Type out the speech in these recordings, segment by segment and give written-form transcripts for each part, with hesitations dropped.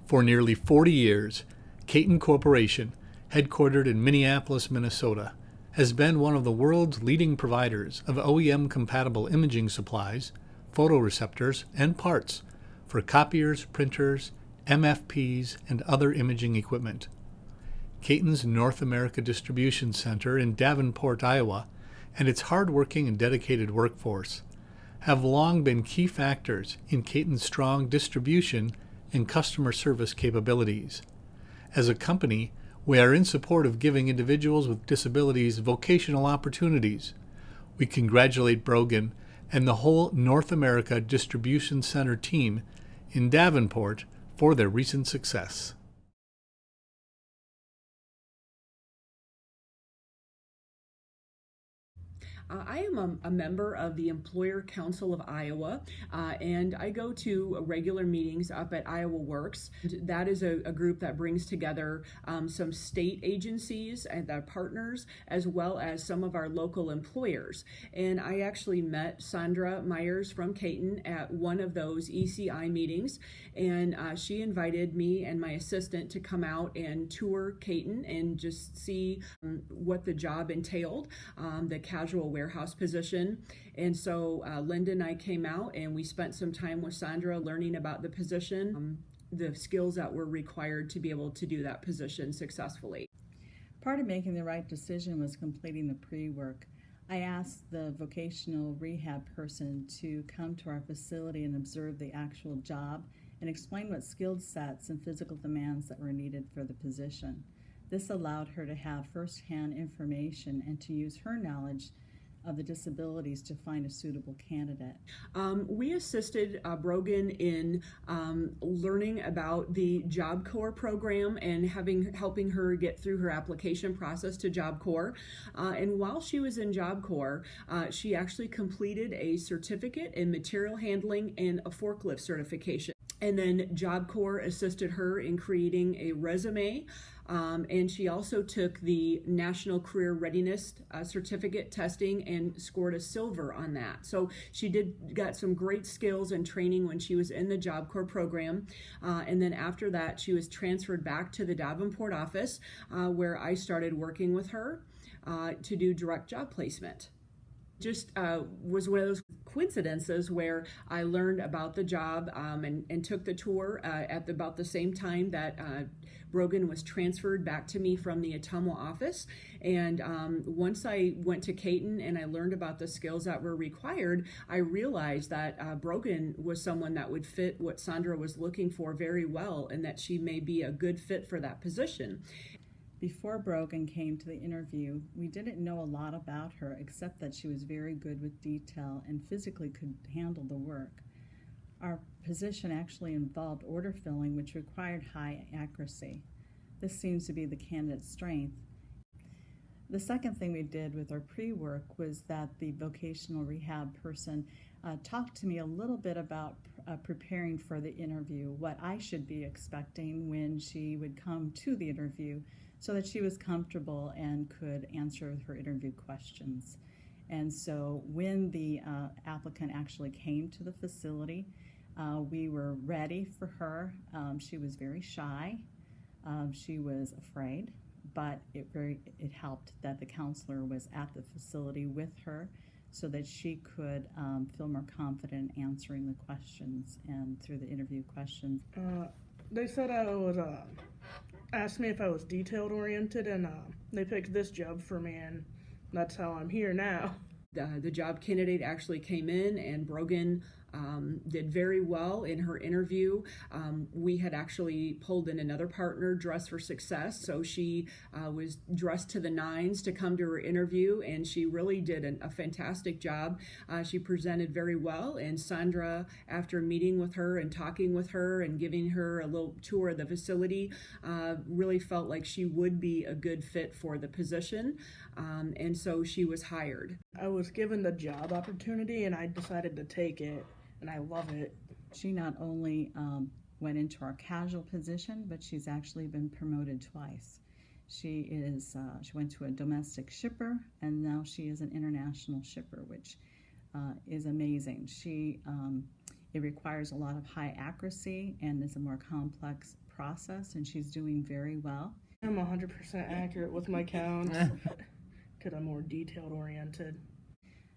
For nearly 40 years, Katun Corporation, headquartered in Minneapolis, Minnesota, has been one of the world's leading providers of OEM-compatible imaging supplies, photoreceptors, and parts for copiers, printers, MFPs, and other imaging equipment. Katun's North America Distribution Center in Davenport, Iowa, and its hardworking and dedicated workforce have long been key factors in Katun's strong distribution and customer service capabilities. As a company, we are in support of giving individuals with disabilities vocational opportunities. We congratulate Brogan and the whole North America Distribution Center team in Davenport for their recent success. I am a member of the Employer Council of Iowa, and I go to regular meetings up at Iowa Works. That is a group that brings together some state agencies and their partners, as well as some of our local employers. And I actually met Sandra Myers from Katun at one of those ECI meetings, and she invited me and my assistant to come out and tour Katun and just see what the job entailed, the casual warehouse position. And so Linda and I came out and we spent some time with Sandra learning about the position, the skills that were required to be able to do that position successfully. Part of making the right decision was completing the pre-work. I asked the vocational rehab person to come to our facility and observe the actual job and explain what skill sets and physical demands that were needed for the position. This allowed her to have first-hand information and to use her knowledge of the disabilities to find a suitable candidate. We assisted Brogan in learning about the Job Corps program and helping her get through her application process to Job Corps. And while she was in Job Corps, she actually completed a certificate in material handling and a forklift certification. And then Job Corps assisted her in creating a resume, and she also took the National Career Readiness Certificate testing and scored a silver on that. So she got some great skills and training when she was in the Job Corps program, and then after that she was transferred back to the Davenport office, where I started working with her to do direct job placement. Just was one of those coincidences where I learned about the job and took the tour at about the same time that Brogan was transferred back to me from the Ottumwa office. And once I went to Katun and I learned about the skills that were required, I realized that Brogan was someone that would fit what Sandra was looking for very well, and that she may be a good fit for that position. Before Brogan came to the interview, we didn't know a lot about her except that she was very good with detail and physically could handle the work. Our position actually involved order filling, which required high accuracy. This seems to be the candidate's strength. The second thing we did with our pre-work was that the vocational rehab person talked to me a little bit about preparing for the interview, what I should be expecting when she would come to the interview, so that she was comfortable and could answer her interview questions. And so when the applicant actually came to the facility, we were ready for her. She was very shy. She was afraid, but it helped that the counselor was at the facility with her so that she could feel more confident answering the questions and through the interview questions. They said I was, asked me if I was detailed oriented, and they picked this job for me, and that's how I'm here now. The job candidate actually came in, and Brogan did very well in her interview. We had actually pulled in another partner dressed for success, so she was dressed to the nines to come to her interview, and she really did a fantastic job. She presented very well, and Sandra, after meeting with her and talking with her and giving her a little tour of the facility, really felt like she would be a good fit for the position, and so she was hired. I was given the job opportunity and I decided to take it, and I love it. She not only went into our casual position, but she's actually been promoted twice. She went to a domestic shipper, and now she is an international shipper, which is amazing. It requires a lot of high accuracy and is a more complex process, and she's doing very well. I'm 100% accurate with my counts because I'm more detailed oriented.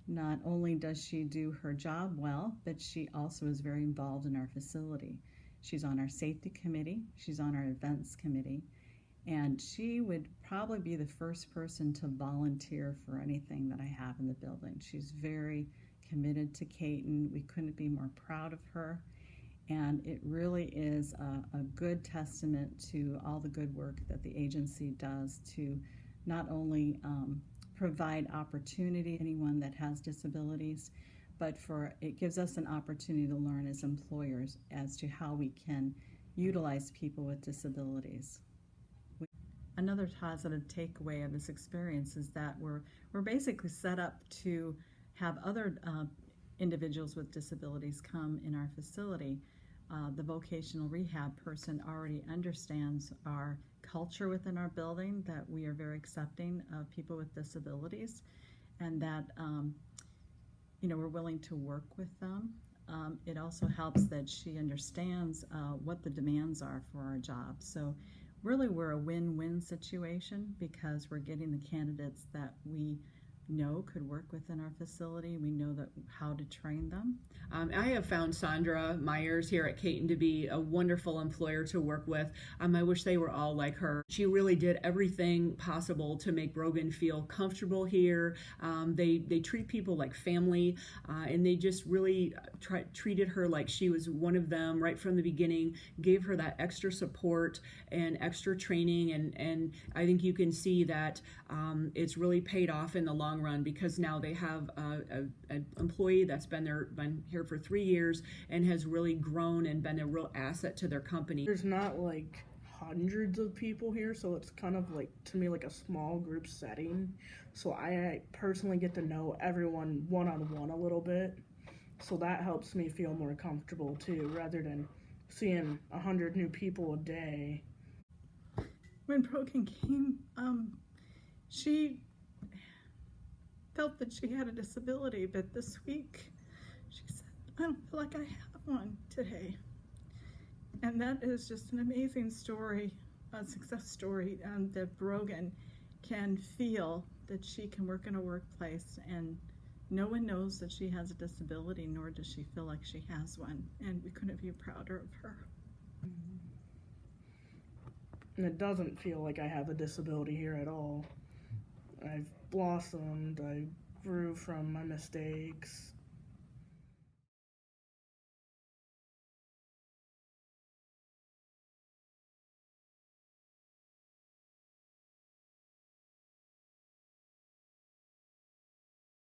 Not only does she do her job well, but she also is very involved in our facility. She's on our safety committee, she's on our events committee, and she would probably be the first person to volunteer for anything that I have in the building. She's very committed to Katun. We couldn't be more proud of her. And it really is a good testament to all the good work that the agency does to not only provide opportunity to anyone that has disabilities, but it gives us an opportunity to learn as employers as to how we can utilize people with disabilities. Another positive takeaway of this experience is that we're basically set up to have other individuals with disabilities come in our facility. The vocational rehab person already understands our culture within our building, that we are very accepting of people with disabilities, and that we're willing to work with them. It also helps that she understands what the demands are for our job. So really we're a win-win situation because we're getting the candidates that we know could work within our facility. We know how to train them. I have found Sandra Myers here at Katun to be a wonderful employer to work with. I wish they were all like her. She really did everything possible to make Brogan feel comfortable here. They treat people like family, and they just really treated her like she was one of them right from the beginning, gave her that extra support and extra training, and I think you can see that it's really paid off in the long run, because now they have an employee that's been here for 3 years and has really grown and been a real asset to their company. There's not like hundreds of people here, so it's kind of like, to me, like a small group setting. So I personally get to know everyone one-on-one a little bit. So that helps me feel more comfortable too, rather than seeing 100 new people a day. When Brogan came, she felt that she had a disability, but this week she said, I don't feel like I have one today. And that is just an amazing story, a success story, that Brogan can feel that she can work in a workplace and no one knows that she has a disability, nor does she feel like she has one, and we couldn't be prouder of her. And it doesn't feel like I have a disability here at all. I've blossomed, I grew from my mistakes.